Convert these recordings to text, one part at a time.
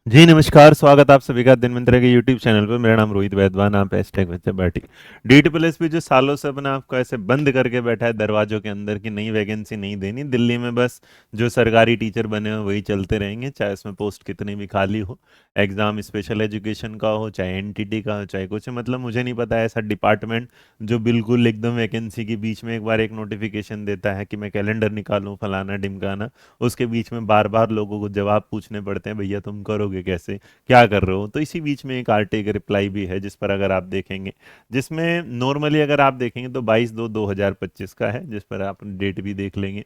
जी नमस्कार, स्वागत आप सभी का दिन मंत्र के यूट्यूब चैनल पर। मेरा नाम रोहित वैद्वान, आप हैशटैग बच्चे बैठी। डीटी पुलिस भी जो सालों से अपने आप को ऐसे बंद करके बैठा है दरवाजों के अंदर की नई वैकेंसी नहीं देनी दिल्ली में। बस जो सरकारी टीचर बने हो वही चलते रहेंगे, चाहे उसमें पोस्ट कितनी भी खाली हो। एग्जाम स्पेशल एजुकेशन का हो, चाहे एनटीटी का हो, चाहे कुछ, मतलब मुझे नहीं पता ऐसा डिपार्टमेंट जो बिल्कुल एकदम वैकेंसी के बीच में एक बार एक नोटिफिकेशन देता है कि मैं कैलेंडर निकालूं फलाना ढिमकाना, उसके बीच में बार बार लोगों को जवाब पूछने पड़ते हैं, भैया तुम करोगे कैसे, क्या कर रहे हो। तो इसी बीच में एक आरटीआई का रिप्लाई भी है जिस पर अगर आप देखेंगे, जिसमें नॉर्मली अगर आप देखेंगे तो 22/2/2025 का है, जिस पर आप डेट भी देख लेंगे।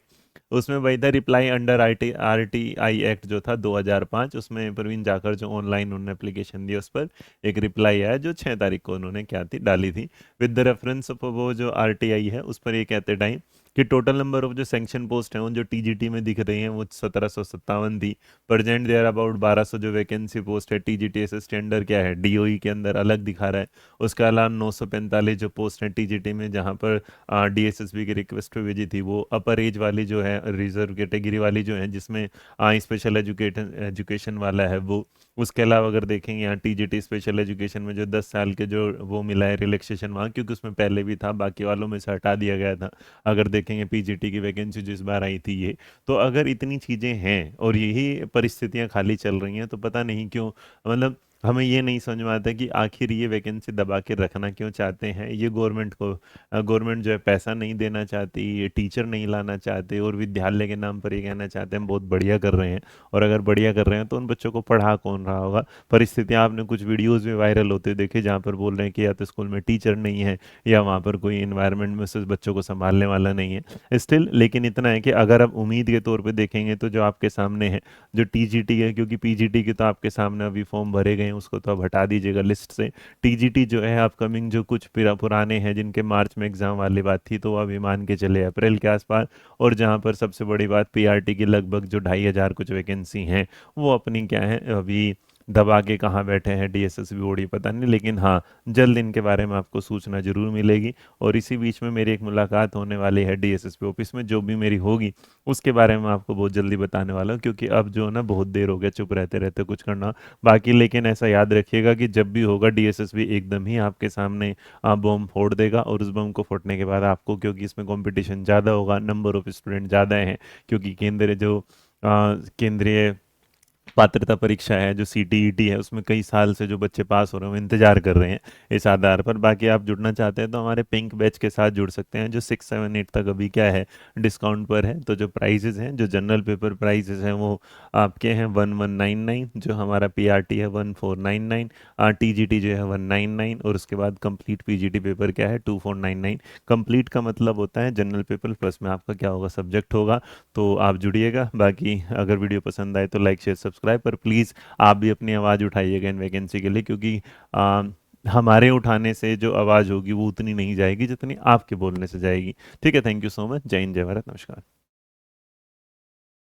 उसमें वही था, रिप्लाई अंडर आरटीआई एक्ट जो था 2005, उसमें प्रवीण जाकर जो ऑनलाइन उन्होंने एप्लीकेशन दी उस पर एक रिप्लाई आया जो 6 तारीख को उन्होंने क्या थी डाली थी, विद द रेफरेंस ऑफ वो जो आरटीआई है उस पर ये कहते टाइम कि टोटल नंबर ऑफ जो सैंक्शन पोस्ट हैं उन जो टीजीटी में दिख रही हैं वो 1757 थी। प्रेजेंट देयर अबाउट 1200 जो वैकेंसी पोस्ट है टीजीटी असिस्टेंट अंडर क्या है डीओई के अंदर अलग दिखा रहा है। उसके अलावा 945 जो पोस्ट हैं टीजीटी में, जहां पर डीएसएसबी की रिक्वेस्ट पे भेजी थी, वो अपर एज वाली जो है रिजर्व कैटेगरी वाली जो है, जिसमें स्पेशल एजुकेशन एजुकेशन वाला है वो। उसके अलावा अगर देखेंगे यहाँ टीजीटी स्पेशल एजुकेशन में जो 10 साल के जो वो मिला है रिलैक्सेशन वहाँ, क्योंकि उसमें पहले भी था, बाकी वालों में से हटा दिया गया था। अगर देखेंगे पीजीटी की वैकेंसी जिस बार आई थी ये, तो अगर इतनी चीज़ें हैं और यही परिस्थितियां खाली चल रही हैं तो पता नहीं क्यों, मतलब हमें ये नहीं समझ में आता कि आखिर ये वैकेंसी दबा के रखना क्यों चाहते हैं ये गवर्नमेंट को। गवर्नमेंट जो है पैसा नहीं देना चाहती, ये टीचर नहीं लाना चाहते, और विद्यालय के नाम पर ये कहना चाहते हैं बहुत बढ़िया कर रहे हैं। और अगर बढ़िया कर रहे हैं तो उन बच्चों को पढ़ा कौन रहा होगा। परिस्थितियां आपने कुछ वीडियोज़ में वायरल होते देखे जहाँ पर बोल रहे हैं कि या तो स्कूल में टीचर नहीं है या वहाँ पर कोई इन्वायरमेंट में से बच्चों को संभालने वाला नहीं है स्टिल। लेकिन इतना है कि अगर आप उम्मीद के तौर पे देखेंगे तो जो आपके सामने है जो टीजीटी है, क्योंकि पीजीटी के तो आपके सामने अभी फॉर्म भरे गए हैं, उसको तो अब हटा दीजिएगा लिस्ट से। टीजीटी जो है अपकमिंग जो कुछ पुराने हैं जिनके मार्च में एग्जाम वाली बात थी, तो अभी मान के चले अप्रैल के आसपास। और जहाँ पर सबसे बड़ी बात पीआरटी की लगभग जो 2500 कुछ वैकेंसी हैं वो अपनी क्या है अभी दबा के कहाँ बैठे हैं डीएसएसबी बोर्ड पता नहीं, लेकिन हाँ जल्द इनके बारे में आपको सूचना जरूर मिलेगी। और इसी बीच में मेरी एक मुलाकात होने वाली है डीएसएसपी ऑफिस में, जो भी मेरी होगी उसके बारे में आपको बहुत जल्दी बताने वाला हूँ, क्योंकि अब जो है ना बहुत देर हो गया चुप रहते रहते कुछ करना बाकी। लेकिन ऐसा याद रखिएगा कि जब भी होगा डीएसएसबी एकदम ही आपके सामने बम फोड़ देगा, और उस बम को फोड़ने के बाद आपको, क्योंकि इसमें कंपटीशन ज़्यादा होगा, नंबर ऑफ स्टूडेंट ज़्यादा हैं, क्योंकि केंद्रीय पात्रता परीक्षा है जो सीटीईटी है, उसमें कई साल से जो बच्चे पास हो रहे हैं वो इंतजार कर रहे हैं इस आधार पर। बाकी आप जुड़ना चाहते हैं तो हमारे पिंक बैच के साथ जुड़ सकते हैं, जो 6 7 8 तक अभी क्या है डिस्काउंट पर है। तो जो प्राइजेज हैं, जो जनरल पेपर प्राइजेज हैं वो आपके हैं 1199, जो हमारा पीआरटी है 1499, टीजीटी जो है 199, और उसके बाद कंप्लीट पीजीटी पेपर क्या है 2499। कंप्लीट का मतलब होता है जनरल पेपर प्लस में आपका क्या होगा सब्जेक्ट होगा। तो आप जुड़िएगा। बाकी अगर वीडियो पसंद आए तो लाइक शेयर सब्सक्राइब, पर प्लीज़ आप भी अपनी आवाज़ उठाइएगा इन वैकेंसी के लिए, क्योंकि आ, हमारे उठाने से जो आवाज़ होगी वो उतनी नहीं जाएगी जितनी आपके बोलने से जाएगी। ठीक है, थैंक यू सो मच। जय हिंद, जय भारत, नमस्कार।